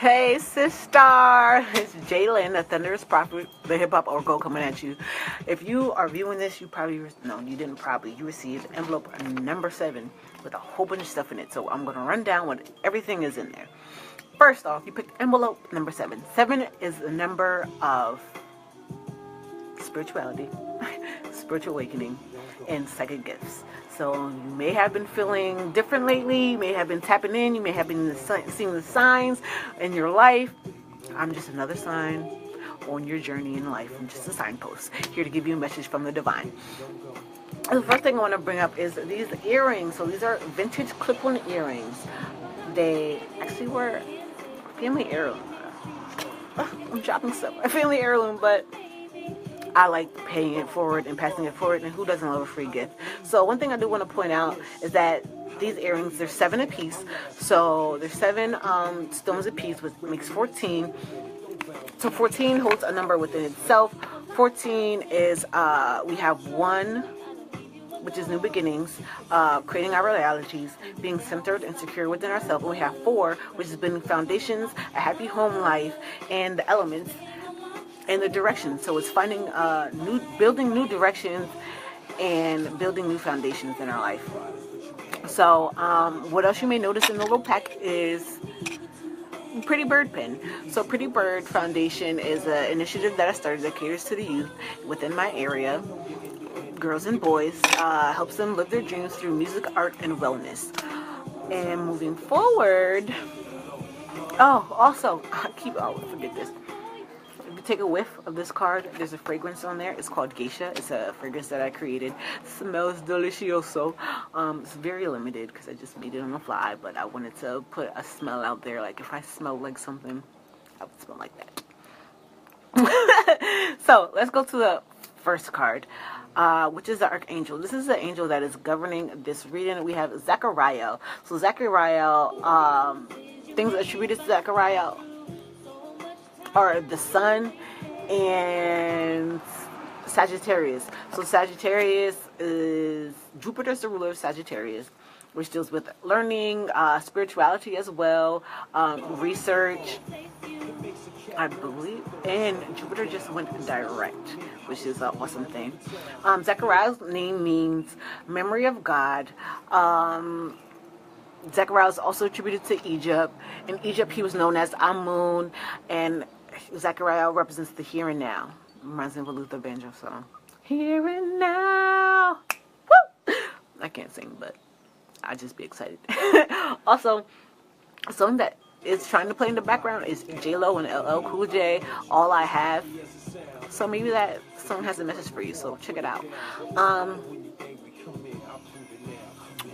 Hey, sister. It's Jalen, the Thunderous Prophet, the hip hop Orgo coming at you. If you are viewing this, you probably, no, you didn't probably, you received envelope number 7 with a whole bunch of stuff in it. So I'm going to run down what everything is in there. First off, you picked envelope number 7. 7 is the number of spirituality, spiritual awakening, and psychic gifts. So you may have been feeling different lately. You may have been tapping in. You may have been seeing the signs in your life. I'm just another sign on your journey in life. I'm just a signpost here to give you a message from the divine. The first thing I want to bring up is these earrings. So these are vintage clip-on earrings. They actually were family heirloom. I'm dropping stuff. A family heirloom, but I like paying it forward and passing it forward, and who doesn't love a free gift? So one thing I do want to point out is that these earrings, they're 7 a piece. So there's 7 stones a piece, which makes 14. So 14 holds a number within itself. 14 is, we have 1, which is new beginnings, creating our realities, being centered and secure within ourselves. And we have 4, which is building foundations, a happy home life, and the elements, and the direction. So it's finding building new directions and building new foundations in our life. So what else you may notice in the little pack is Pretty Bird Pen. So Pretty Bird Foundation is an initiative that I started that caters to the youth within my area, girls and boys, helps them live their dreams through music, art, and wellness. And moving forward, also, I forget this. Take a whiff of this card. There's a fragrance on there. It's called Geisha. It's a fragrance that I created. It smells delicioso. It's very limited because I just made it on the fly, but I wanted to put a smell out there. Like if I smelled like something, I would smell like that. So let's go to the first card, which is the Archangel. This is the angel that is governing this reading. We have Zachariah. So Zachariah, things attributed to Zachariah are the sun and Sagittarius. So Sagittarius is Jupiter's the ruler of Sagittarius, which deals with learning, spirituality as well, research, I believe. And Jupiter just went direct, which is an awesome thing. Zachariah's name means memory of God. Zechariah is also attributed to Egypt. In Egypt, he was known as Amun, and Zechariah represents the here and now. Reminds me of a Luther Vandross song. Here and now. Woo! I can't sing, but I just be excited. Also, a song that is trying to play in the background is J-Lo and LL Cool J, All I Have. So maybe that song has a message for you, so check it out.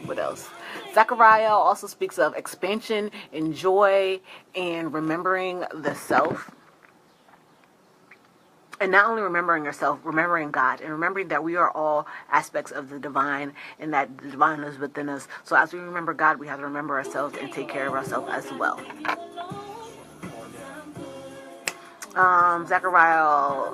What else? Zechariah also speaks of expansion and joy and remembering the self. And not only remembering yourself, remembering God, and remembering that we are all aspects of the divine and that the divine is within us. So as we remember God, we have to remember ourselves and take care of ourselves as well. Zechariah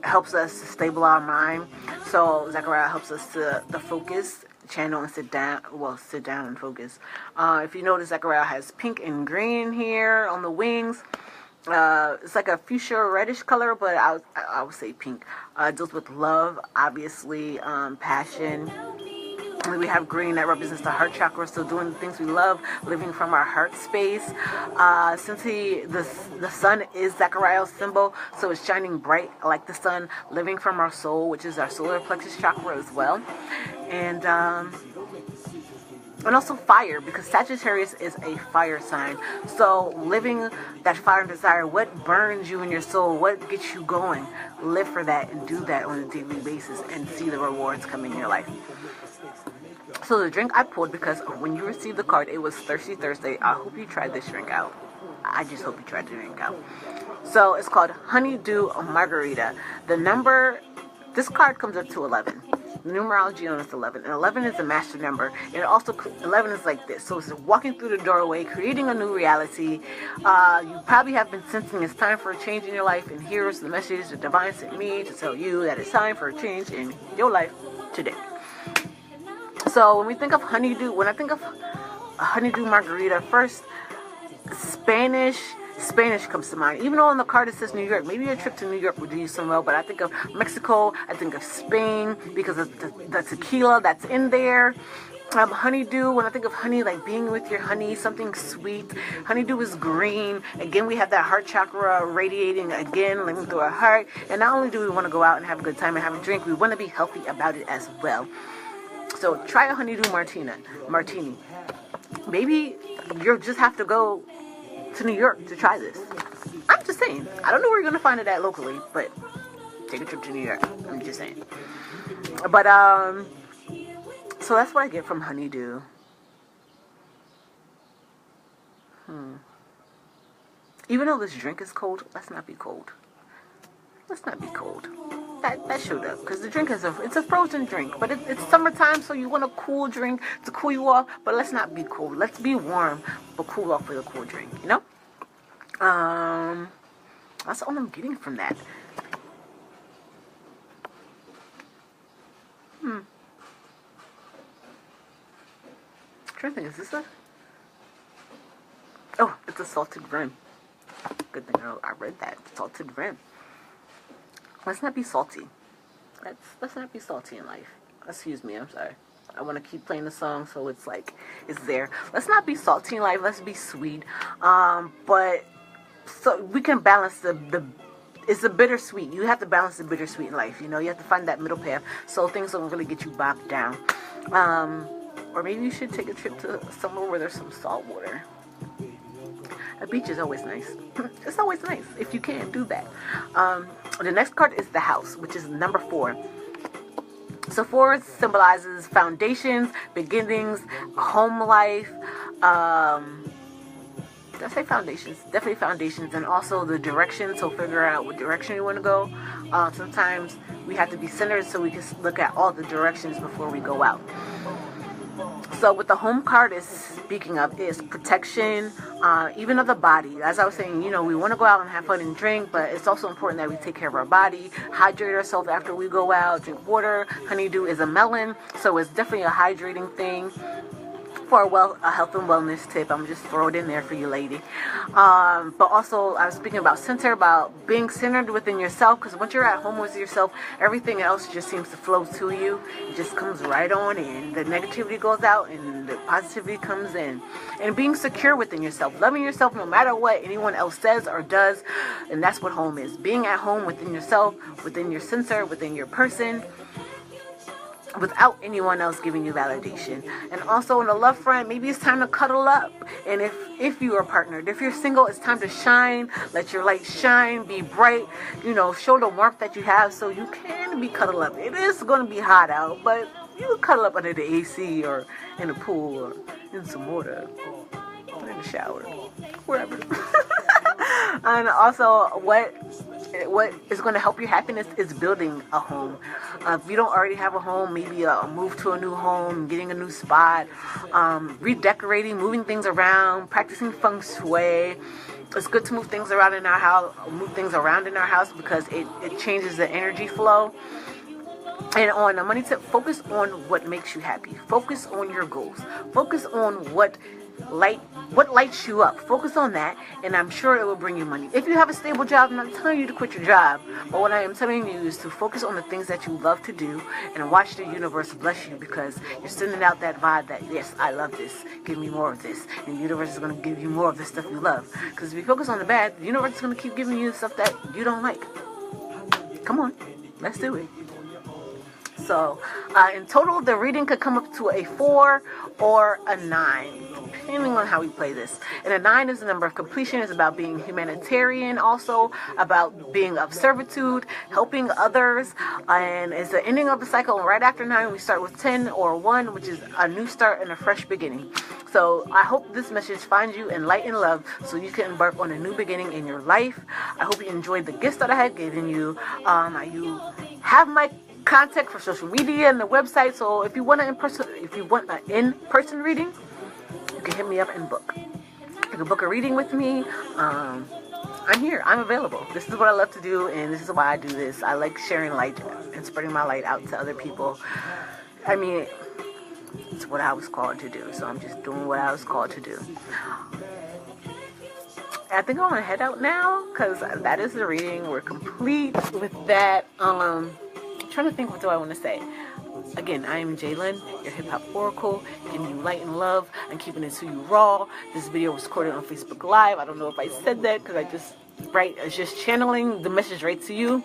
helps us to stabilize our mind. So Zechariah helps us to focus, channel, and sit down and focus. If you notice, Zechariah has pink and green here on the wings. It's like a fuchsia reddish color, but I would say pink. It deals with love, obviously, passion. And we have green that represents the heart chakra, so doing the things we love, living from our heart space. Since the sun is Zechariah's symbol, so it's shining bright like the sun, living from our soul, which is our solar plexus chakra as well. And also fire, because Sagittarius is a fire sign. So living that fire and desire, what burns you in your soul, what gets you going, live for that and do that on a daily basis and see the rewards coming in your life. So the drink I pulled, because when you received the card, it was Thirsty Thursday. I hope you tried this drink out. I just hope you tried the drink out. So it's called Honeydew Margarita. This card comes up to 11. The numerology on it's 11. And 11 is a master number. And also, 11 is like this. So it's walking through the doorway, creating a new reality. You probably have been sensing it's time for a change in your life. And here's the message the divine sent me to tell you that it's time for a change in your life today. So when I think of honeydew margarita, first, Spanish Spanish comes to mind. Even though on the card it says New York, maybe a trip to New York would do you some well, but I think of Mexico, I think of Spain because of the tequila that's in there. Honeydew, when I think of honey, like being with your honey, something sweet. Honeydew is green. Again, we have that heart chakra radiating again, living through our heart. And not only do we want to go out and have a good time and have a drink, we want to be healthy about it as well. So try a honeydew martini. Maybe you just have to go to New York to try this. I'm just saying. I don't know where you're going to find it at locally, but take a trip to New York. I'm just saying. But, so that's what I get from honeydew. Even though this drink is cold, let's not be cold. Let's not be cold. That showed up because the drink it's a frozen drink, but it's summertime, so you want a cool drink to cool you off. But let's not be cold. Let's be warm, but cool off with a cool drink. You know. That's all I'm getting from that. I'm trying to think, is this oh, it's a salted rim. Good thing I read that. Salted rim. Let's not be salty. Let's not be salty in life. Excuse me, I'm sorry. I want to keep playing the song so it's like it's there. Let's not be salty in life. Let's be sweet. But so we can balance it's a bittersweet. You have to balance the bittersweet in life. You know, you have to find that middle path so things don't really get you bogged down. Or maybe you should take a trip to somewhere where there's some salt water. A beach is always nice. It's always nice if you can do that. The next card is the house, which is number 4. So 4 symbolizes foundations, beginnings, home life. Did I say foundations? Definitely foundations, and also the direction. So figure out what direction you want to go. Sometimes we have to be centered so we can look at all the directions before we go out. So what the home card is speaking of is protection, even of the body. As I was saying, you know, we want to go out and have fun and drink, but it's also important that we take care of our body, hydrate ourselves after we go out, drink water. Honeydew is a melon, so it's definitely a hydrating thing. For a health and wellness tip, I'm just throw it in there for you, lady. But also, I was speaking about about being centered within yourself, because once you're at home with yourself, everything else just seems to flow to you. It just comes right on in. The negativity goes out and the positivity comes in. And being secure within yourself, loving yourself no matter what anyone else says or does, and that's what home is. Being at home within yourself, within your center, within your person, without anyone else giving you validation. And also in a love front, maybe it's time to cuddle up. And if you are partnered, if you're single, it's time to shine. Let your light shine, be bright, you know, show the warmth that you have so you can be cuddled up. It is going to be hot out, but you can cuddle up under the AC or in a pool or in some water or in the shower, wherever. And also what is going to help your happiness is building a home. If you don't already have a home, maybe move to a new home, getting a new spot, redecorating, moving things around, practicing feng shui. It's good to move things around in our house, because it changes the energy flow. And on a money tip, focus on what makes you happy. Focus on your goals. Focus on what lights you up. Focus on that, and I'm sure it will bring you money. If you have a stable job, I'm not telling you to quit your job, but what I am telling you is to focus on the things that you love to do and watch the universe bless you, because you're sending out that vibe that, yes, I love this, give me more of this, and the universe is going to give you more of the stuff you love. Because if you focus on the bad, the universe is going to keep giving you stuff that you don't like. Come on, let's do it. So, in total, the reading could come up to a 4 or a 9, depending on how we play this. And a 9 is the number of completion. It's about being humanitarian, also about being of servitude, helping others, and it's the ending of the cycle. And right after 9, we start with 10 or 1, which is a new start and a fresh beginning. So I hope this message finds you in light and love so you can embark on a new beginning in your life. I hope you enjoyed the gifts that I had given you. You have my contact for social media and the website, so if you want an in-person reading, you can hit me up and book. You can book a reading with me. I'm here. I'm available. This is what I love to do, and this is why I do this. I like sharing light and spreading my light out to other people. I mean, it's what I was called to do, so I'm just doing what I was called to do. I think I'm gonna head out now because that is the reading. We're complete with that. I'm trying to think, what do I want to say? Again, I am Jalen, your hip hop oracle, giving you light and love. I'm keeping it to you raw. This video was recorded on Facebook Live. I don't know if I said that because it's just channeling the message right to you.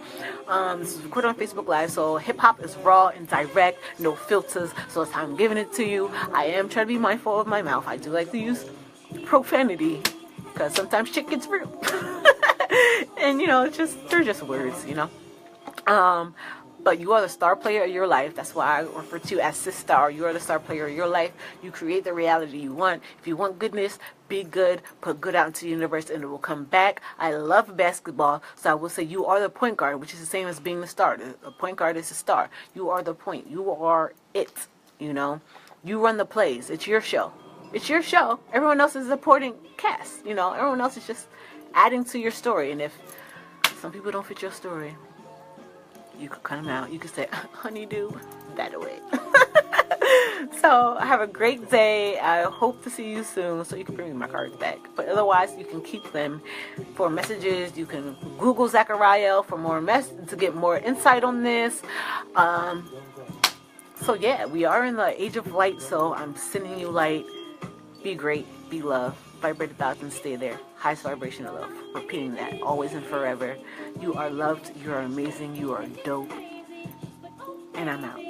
This is recorded on Facebook Live, so hip hop is raw and direct, no filters. So that's how I'm giving it to you. I am trying to be mindful of my mouth. I do like to use profanity because sometimes shit gets real. And they're just words, But you are the star player of your life. That's why I refer to you as Sis Star. You are the star player of your life. You create the reality you want. If you want goodness, be good. Put good out into the universe and it will come back. I love basketball, so I will say you are the point guard, which is the same as being the star. The point guard is the star. You are the point. You are it. You run the plays. It's your show. It's your show. Everyone else is a supporting cast. Everyone else is just adding to your story. And if some people don't fit your story, you could cut them out. You could say, honeydew, that away. So have a great day. I hope to see you soon so you can bring me my cards back. But otherwise, you can keep them for messages. You can Google Zachariah for more to get more insight on this. So yeah, we are in the age of light. So I'm sending you light. Be great. Be love. Vibrate 1,000. Stay there. Highest vibration of love. Repeating that always and forever. You are loved. You are amazing. You are dope. And I'm out.